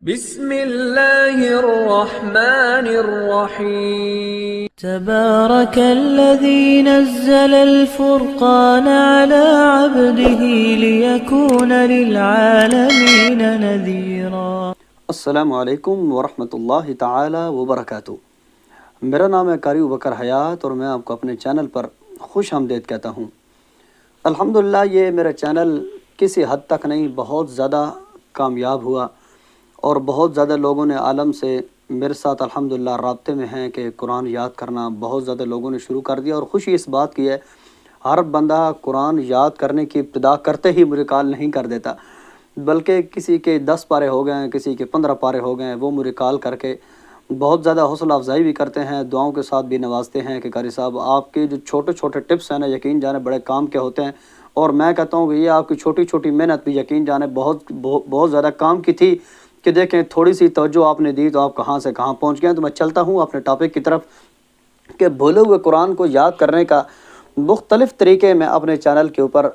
بسم اللہ الرحمن الرحیم تبارك الذي نزل الفرقان على عبده ليكون للعالمين نذيرا۔ السلام علیکم ورحمۃ اللہ تعالی وبرکاتہ۔ میرا نام ہے قاری ابوبکر حیات اور میں آپ کو اپنے چینل پر خوش آمدید کہتا ہوں۔ الحمدللہ یہ میرا چینل کسی حد تک نہیں، بہت زیادہ کامیاب ہوا اور بہت زیادہ لوگوں نے عالم سے میرے ساتھ الحمدللہ رابطے میں ہیں کہ قرآن یاد کرنا بہت زیادہ لوگوں نے شروع کر دیا، اور خوشی اس بات کی ہے ہر بندہ قرآن یاد کرنے کی ابتدا کرتے ہی مجھے کال نہیں کر دیتا، بلکہ کسی کے 10 پارے ہو گئے ہیں، کسی کے 15 پارے ہو گئے ہیں، وہ مجھے کال کر کے بہت زیادہ حوصلہ افزائی بھی کرتے ہیں، دعاؤں کے ساتھ بھی نوازتے ہیں کہ قاری صاحب آپ کے جو چھوٹے چھوٹے ٹپس ہیں نا یقین جانے بڑے کام کے ہوتے ہیں، اور میں کہتا ہوں کہ یہ آپ کی چھوٹی چھوٹی محنت بھی یقین جانے بہت زیادہ کام کی تھی کہ دیکھیں تھوڑی سی توجہ آپ نے دی تو آپ کہاں سے کہاں پہنچ گئے ہیں۔ تو میں چلتا ہوں اپنے ٹاپک کی طرف کہ بھولے ہوئے قرآن کو یاد کرنے کا مختلف طریقے میں اپنے چینل کے اوپر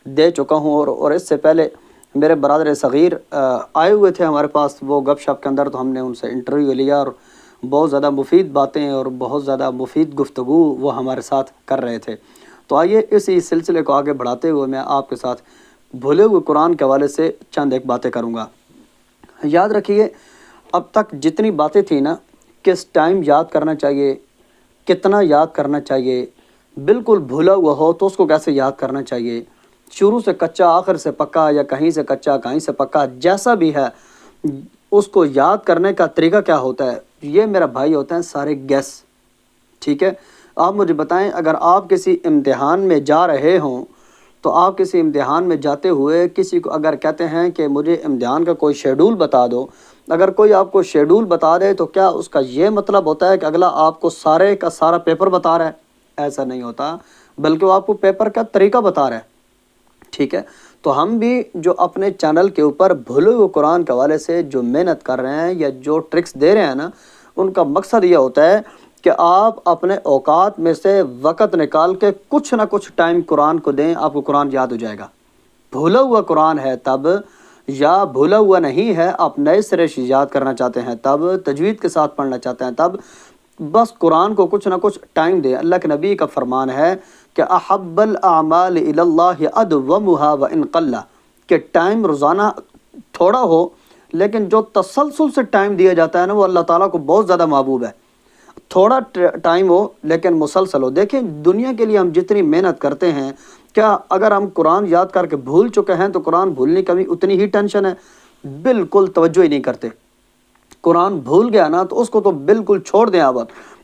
دے چکا ہوں، اور اس سے پہلے میرے برادر صغیر آئے ہوئے تھے ہمارے پاس، وہ گپ شپ کے اندر تو ہم نے ان سے انٹرویو لیا اور بہت زیادہ مفید باتیں اور بہت زیادہ مفید گفتگو وہ ہمارے ساتھ کر رہے تھے۔ تو آئیے اسی سلسلے کو آگے بڑھاتے ہوئے میں آپ کے ساتھ بھولے ہوئے قرآن کے حوالے سے چند ایک باتیں کروں گا۔ یاد رکھیے اب تک جتنی باتیں تھیں نا، کس ٹائم یاد کرنا چاہیے، کتنا یاد کرنا چاہیے، بالکل بھولا ہوا ہو تو اس کو کیسے یاد کرنا چاہیے، شروع سے کچا آخر سے پکا، یا کہیں سے کچا کہیں سے پکا، جیسا بھی ہے اس کو یاد کرنے کا طریقہ کیا ہوتا ہے، یہ میرا بھائی ہوتے ہیں سارے گیس۔ ٹھیک ہے، آپ مجھے بتائیں اگر آپ کسی امتحان میں جا رہے ہوں تو آپ کسی امتحان میں جاتے ہوئے کسی کو اگر کہتے ہیں کہ مجھے امتحان کا کوئی شیڈول بتا دو، اگر کوئی آپ کو شیڈول بتا دے تو کیا اس کا یہ مطلب ہوتا ہے کہ اگلا آپ کو سارے کا سارا پیپر بتا رہا ہے؟ ایسا نہیں ہوتا، بلکہ وہ آپ کو پیپر کا طریقہ بتا رہا ہے۔ ٹھیک ہے، تو ہم بھی جو اپنے چینل کے اوپر بھولے ہوئے قرآن کے حوالے سے جو محنت کر رہے ہیں یا جو ٹرکس دے رہے ہیں نا، ان کا مقصد یہ ہوتا ہے کہ آپ اپنے اوقات میں سے وقت نکال کے کچھ نہ کچھ ٹائم قرآن کو دیں، آپ کو قرآن یاد ہو جائے گا۔ بھولا ہوا قرآن ہے تب، یا بھولا ہوا نہیں ہے آپ نئے سرے سے یاد کرنا چاہتے ہیں تب، تجوید کے ساتھ پڑھنا چاہتے ہیں تب، بس قرآن کو کچھ نہ کچھ ٹائم دیں۔ اللہ کے نبی کا فرمان ہے کہ احب الاعمال الی اللہ ادومھا وان قل، کہ ٹائم روزانہ تھوڑا ہو لیکن جو تسلسل سے ٹائم دیا جاتا ہے نا وہ اللہ تعالیٰ کو بہت زیادہ محبوب ہے۔ تھوڑا ٹائم ہو لیکن مسلسل ہو۔ دیکھیں دنیا کے لیے ہم جتنی محنت کرتے ہیں، کیا اگر ہم قرآن یاد کر کے بھول چکے ہیں تو قرآن بھولنے کا بھی اتنی ہی ٹینشن ہے؟ بالکل توجہ ہی نہیں کرتے۔ قرآن بھول گیا نا تو اس کو تو بالکل چھوڑ دیں۔ اب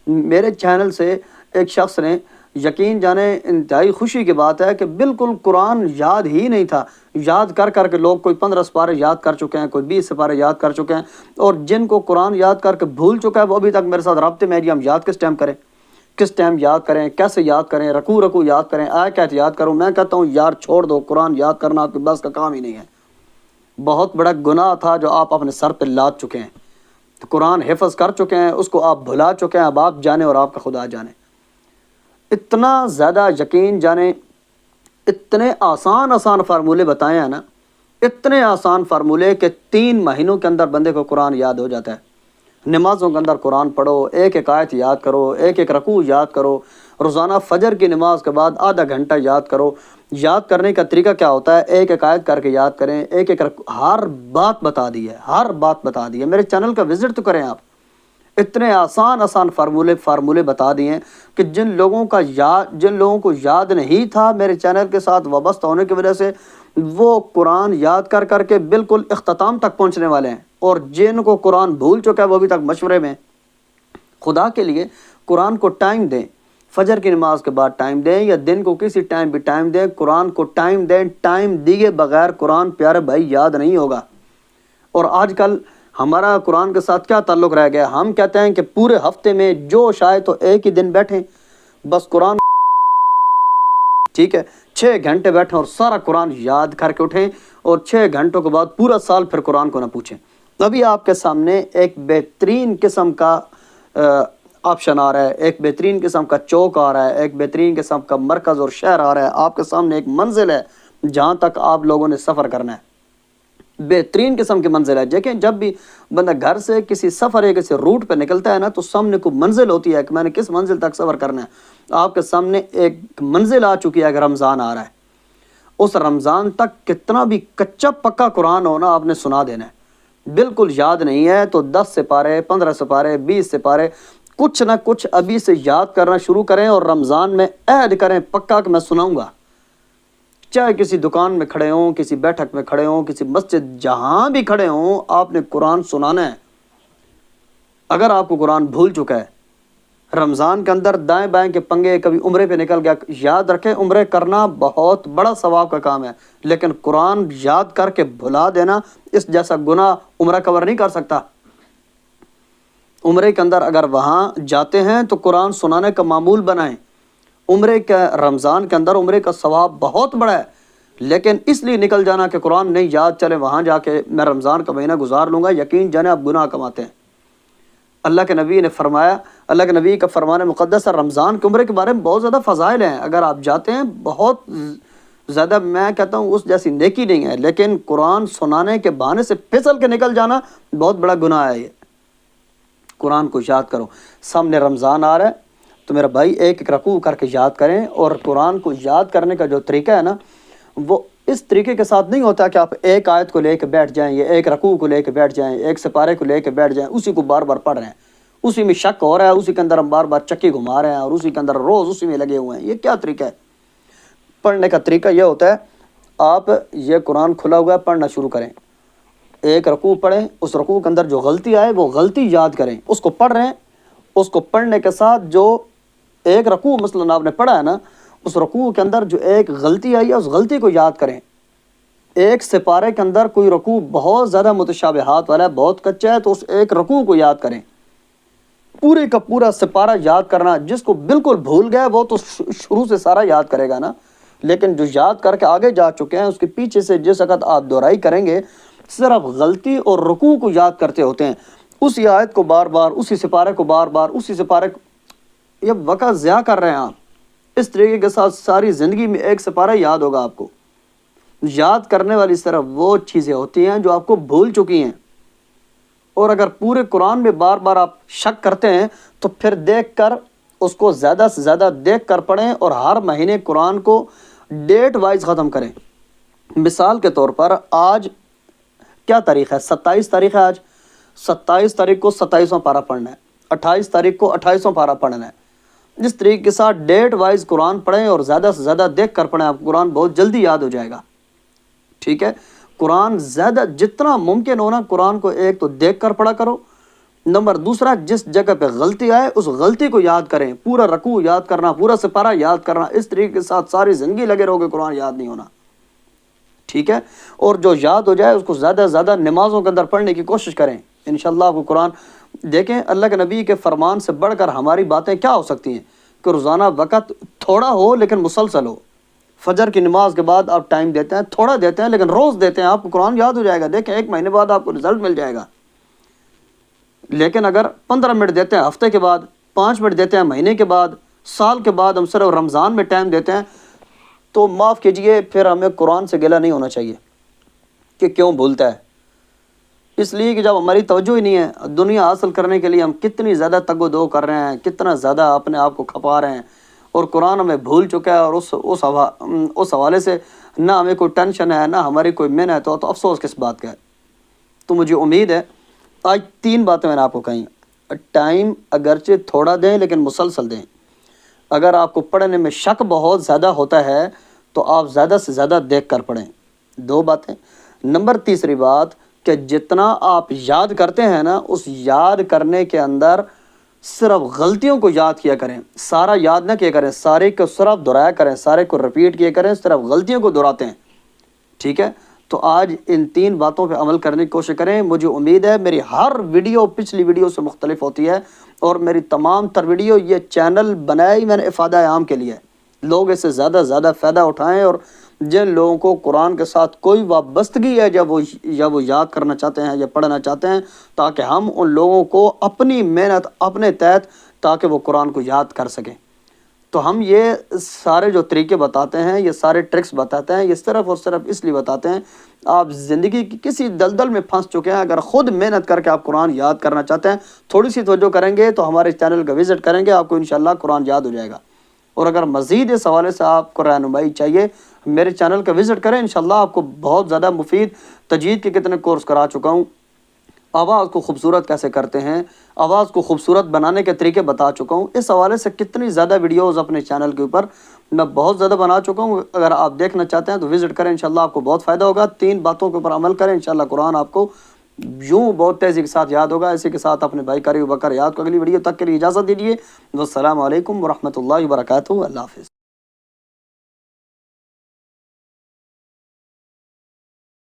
میرے چینل سے ایک شخص نے، یقین جانے انتہائی خوشی کی بات ہے کہ بالکل قرآن یاد ہی نہیں تھا، یاد کر کر کے لوگ کوئی 15 سپارے یاد کر چکے ہیں، کوئی 20 سپارے یاد کر چکے ہیں، اور جن کو قرآن یاد کر کے بھول چکا ہے وہ ابھی تک میرے ساتھ رابطے میں ہے، ہم یاد کس ٹائم کریں، کس ٹائم یاد کریں، کیسے یاد کریں، رکوع یاد کریں، آیت یاد کروں۔ میں کہتا ہوں یار چھوڑ دو، قرآن یاد کرنا آپ کے بس کا کام ہی نہیں ہے۔ بہت بڑا گناہ تھا جو آپ اپنے سر پہ لاد چکے ہیں، تو قرآن حفظ کر چکے ہیں، اس کو آپ بھلا چکے ہیں، اب آپ جانے اور آپ کا خدا جانے۔ اتنا زیادہ یقین جانے، اتنے آسان فارمولے بتائے ہیں نا، اتنے آسان فارمولے کہ 3 مہینوں کے اندر بندے کو قرآن یاد ہو جاتا ہے۔ نمازوں کے اندر قرآن پڑھو، ایک ایک آیت یاد کرو، ایک ایک رکوع یاد کرو، روزانہ فجر کی نماز کے بعد آدھا گھنٹہ یاد کرو۔ یاد کرنے کا طریقہ کیا ہوتا ہے؟ ایک ایک آیت کر کے یاد کریں، ایک ایک ہر بات بتا دی ہے، ہر بات بتا دی ہے۔ میرے چینل کا وزٹ تو کریں آپ، اتنے آسان فارمولے بتا دیے ہیں کہ جن لوگوں کو یاد نہیں تھا میرے چینل کے ساتھ وابستہ ہونے کی وجہ سے، وہ قرآن یاد کر کر کے بالکل اختتام تک پہنچنے والے ہیں، اور جن کو قرآن بھول چکا ہے وہ ابھی تک مشورے میں۔ خدا کے لیے قرآن کو ٹائم دیں، فجر کی نماز کے بعد ٹائم دیں، یا دن کو کسی ٹائم بھی ٹائم دیں، قرآن کو ٹائم دیں۔ ٹائم دیے بغیر قرآن پیارے بھائی یاد نہیں ہوگا۔ اور آج کل ہمارا قرآن کے ساتھ کیا تعلق رہ گیا؟ ہم کہتے ہیں کہ پورے ہفتے میں جوش آئے تو ایک ہی دن بیٹھیں، بس قرآن، ٹھیک ہے، 6 گھنٹے بیٹھیں اور سارا قرآن یاد کر کے اٹھیں، اور 6 گھنٹوں کے بعد پورا سال پھر قرآن کو نہ پوچھیں۔ ابھی آپ کے سامنے ایک بہترین قسم کا آپشن آ رہا ہے، ایک بہترین قسم کا چوک آ رہا ہے، ایک بہترین قسم کا مرکز اور شہر آ رہا ہے۔ آپ کے سامنے ایک منزل ہے جہاں تک آپ لوگوں نے سفر کرنا ہے۔ بہترین قسم کی منزل ہے. دیکھیں جب بھی بندہ گھر سے کسی سفر یا کسی روٹ پہ نکلتا ہے نا تو سامنے کوئی منزل ہوتی ہے کہ میں نے کس منزل تک سفر کرنا ہے. آپ کے سامنے ایک منزل آ چکی ہے. اگر رمضان آ رہا ہے اس رمضان تک کتنا بھی کچا پکا قرآن ہونا آپ نے سنا دینا ہے. بالکل یاد نہیں ہے تو 10 سپارے 15 سپارے 20 سپارے کچھ نہ کچھ ابھی سے یاد کرنا شروع کریں اور رمضان میں عہد کریں پکا کہ میں سناؤں گا. چاہے کسی دکان میں کھڑے ہوں, کسی بیٹھک میں کھڑے ہوں, کسی مسجد جہاں بھی کھڑے ہوں, آپ نے قرآن سنانا ہے. اگر آپ کو قرآن بھول چکا ہے رمضان کے اندر دائیں بائیں کے پنگے, کبھی عمرے پہ نکل گیا, یاد رکھیں عمرے کرنا بہت بڑا ثواب کا کام ہے, لیکن قرآن یاد کر کے بھلا دینا اس جیسا گناہ عمرہ کور نہیں کر سکتا. عمرے کے اندر اگر وہاں جاتے ہیں تو قرآن سنانے کا معمول بنائیں. عمرے کے رمضان کے اندر عمرے کا ثواب بہت بڑا ہے, لیکن اس لیے نکل جانا کہ قرآن نہیں یاد, چلے وہاں جا کے میں رمضان کا مہینہ گزار لوں گا, یقین جانے آپ گناہ کماتے ہیں. اللہ کے نبی نے فرمایا, اللہ کے نبی کا فرمان مقدس ہے رمضان کے عمرے کے بارے میں بہت زیادہ فضائل ہیں. اگر آپ جاتے ہیں بہت زیادہ, میں کہتا ہوں اس جیسی نیکی نہیں ہے, لیکن قرآن سنانے کے بہانے سے پھسل کے نکل جانا بہت بڑا گناہ ہے. یہ قرآن کو یاد کرو. سامنے رمضان آ رہا ہے تو میرا بھائی ایک ایک رکوع کر کے یاد کریں. اور قرآن کو یاد کرنے کا جو طریقہ ہے نا وہ اس طریقے کے ساتھ نہیں ہوتا کہ آپ ایک آیت کو لے کے بیٹھ جائیں یا ایک رکوع کو لے کے بیٹھ جائیں, ایک سپارے کو لے کے بیٹھ جائیں, اسی کو بار بار پڑھ رہے ہیں, اسی میں شک ہو رہا ہے, اسی کے اندر ہم بار بار چکی گھما رہے ہیں اور اسی کے اندر روز اسی میں لگے ہوئے ہیں. یہ کیا طریقہ ہے؟ پڑھنے کا طریقہ یہ ہوتا ہے آپ یہ قرآن کھلا ہوا ہے پڑھنا شروع کریں, ایک رکوع پڑھیں, اس رکوع کے اندر جو غلطی آئے وہ غلطی یاد کریں, اس کو پڑھ رہے ہیں, اس کو پڑھنے کے ساتھ جو ایک رکوع مثلا آپ نے پڑھا ہے نا اس رکوع کے اندر جو ایک غلطی آئی ہے اس غلطی کو یاد کریں. ایک سپارے کے اندر کوئی رکوع بہت زیادہ متشابہات والا ہے, بہت کچا ہے, تو اس ایک رکوع کو یاد کریں. پورے کا پورا سپارہ یاد کرنا, جس کو بالکل بھول گیا وہ تو شروع سے سارا یاد کرے گا نا, لیکن جو یاد کر کے آگے جا چکے ہیں اس کے پیچھے سے جس وقت آپ دہرائی کریں گے صرف غلطی اور رکوع کو یاد کرتے ہوتے ہیں. اسی آیت کو بار بار, اسی سپارے کو بار بار, اسی سپارے کو, یہ وقت ضیاع کر رہے ہیں آپ. اس طریقے کے ساتھ ساری زندگی میں ایک سپارہ یاد ہوگا آپ کو. یاد کرنے والی صرف وہ چیزیں ہوتی ہیں جو آپ کو بھول چکی ہیں. اور اگر پورے قرآن میں بار بار آپ شک کرتے ہیں تو پھر دیکھ کر اس کو زیادہ سے زیادہ دیکھ کر پڑھیں اور ہر مہینے قرآن کو ڈیٹ وائز ختم کریں. مثال کے طور پر آج کیا تاریخ ہے؟ 27 تاریخ ہے آج. 27 تاریخ کو 27واں پارہ پڑھنا ہے, 28 تاریخ کو 28واں پارہ پڑھنا ہے. جس طریقے کے ساتھ ڈیٹ وائز قرآن پڑھیں اور زیادہ سے زیادہ دیکھ کر پڑھیں, آپ قرآن بہت جلدی یاد ہو جائے گا. ٹھیک ہے, قرآن زیادہ جتنا ممکن ہونا قرآن کو ایک تو دیکھ کر پڑھا کرو, نمبر دوسرا جس جگہ پہ غلطی آئے اس غلطی کو یاد کریں. پورا رکوع یاد کرنا, پورا سپارہ یاد کرنا, اس طریقے کے ساتھ ساری زندگی لگے رہو گے, قرآن یاد نہیں ہونا. ٹھیک ہے, اور جو یاد ہو جائے اس کو زیادہ سے زیادہ نمازوں کے اندر پڑھنے کی کوشش کریں. انشاءاللہ آپ کو قرآن دیکھیں, اللہ کے نبی کے فرمان سے بڑھ کر ہماری باتیں کیا ہو سکتی ہیں کہ روزانہ وقت تھوڑا ہو لیکن مسلسل ہو. فجر کی نماز کے بعد آپ ٹائم دیتے ہیں, تھوڑا دیتے ہیں لیکن روز دیتے ہیں, آپ کو قرآن یاد ہو جائے گا. دیکھیں 1 مہینے بعد آپ کو رزلٹ مل جائے گا. لیکن اگر 15 منٹ دیتے ہیں ہفتے کے بعد, 5 منٹ دیتے ہیں مہینے کے بعد, سال کے بعد, ہم صرف رمضان میں ٹائم دیتے ہیں, تو معاف کیجئے پھر ہمیں قرآن سے گلہ نہیں ہونا چاہیے کہ کیوں بھولتا ہے. اس لیے کہ جب ہماری توجہ ہی نہیں ہے, دنیا حاصل کرنے کے لیے ہم کتنی زیادہ تگ و دو کر رہے ہیں, کتنا زیادہ اپنے آپ کو کھپا رہے ہیں, اور قرآن ہمیں بھول چکا ہے. اور اس حوالے سے نہ ہمیں کوئی ٹینشن ہے نہ ہماری کوئی محنت ہے, تو افسوس کس بات کا ہے. تو مجھے امید ہے آج 3 باتیں میں نے آپ کو کہیں. ٹائم اگرچہ تھوڑا دیں لیکن مسلسل دیں. اگر آپ کو پڑھنے میں شک بہت زیادہ ہوتا ہے تو آپ زیادہ سے زیادہ دیکھ کر پڑھیں. 2 باتیں. نمبر تیسری بات کہ جتنا آپ یاد کرتے ہیں نا, اس یاد کرنے کے اندر صرف غلطیوں کو یاد کیا کریں, سارا یاد نہ کیا کریں, سارے کو صرف دہرایا کریں, سارے کو ریپیٹ کیا کریں, صرف غلطیوں کو دہراتے ہیں. ٹھیک ہے, تو آج ان 3 باتوں پہ عمل کرنے کی کوشش کریں. مجھے امید ہے میری ہر ویڈیو پچھلی ویڈیو سے مختلف ہوتی ہے, اور میری تمام تر ویڈیو یہ چینل بنائی میں نے افادہ عام کے لیے, لوگ اس سے زیادہ زیادہ فائدہ اٹھائیں. اور جن لوگوں کو قرآن کے ساتھ کوئی وابستگی ہے یا وہ یاد کرنا چاہتے ہیں یا پڑھنا چاہتے ہیں, تاکہ ہم ان لوگوں کو اپنی محنت اپنے تحت تاکہ وہ قرآن کو یاد کر سکیں. تو ہم یہ سارے جو طریقے بتاتے ہیں، یہ سارے ٹرکس بتاتے ہیں، یہ صرف اور صرف اس لیے بتاتے ہیں آپ زندگی کی کسی دلدل میں پھنس چکے ہیں، اگر خود محنت کر کے آپ قرآن یاد کرنا چاہتے ہیں، تھوڑی سی توجہ کریں گے تو ہمارے چینل کا وزٹ کریں گے، آپ کو انشاءاللہ قرآن یاد ہو جائے گا۔ اور اگر مزید اس حوالے سے آپ کو رہنمائی چاہیے، میرے چینل کا وزٹ کریں، انشاءاللہ آپ کو بہت زیادہ مفید تجوید کے کتنے کورس کرا چکا ہوں، آواز کو خوبصورت کیسے کرتے ہیں، آواز کو خوبصورت بنانے کے طریقے بتا چکا ہوں، اس حوالے سے کتنی زیادہ ویڈیوز اپنے چینل کے اوپر میں بہت زیادہ بنا چکا ہوں۔ اگر آپ دیکھنا چاہتے ہیں تو وزٹ کریں، انشاءاللہ آپ کو بہت فائدہ ہوگا۔ 3 باتوں کے اوپر عمل کریں، انشاءاللہ قرآن آپ کو یوں بہت تیزی کے ساتھ یاد ہوگا۔ اسی کے ساتھ اپنے بھائی قاری ابوبکر یاد کو اگلی ویڈیو تک کے لیے اجازت دیجیے۔ والسلام علیکم ورحمۃ اللہ وبرکاتہ۔ اللہ حافظ۔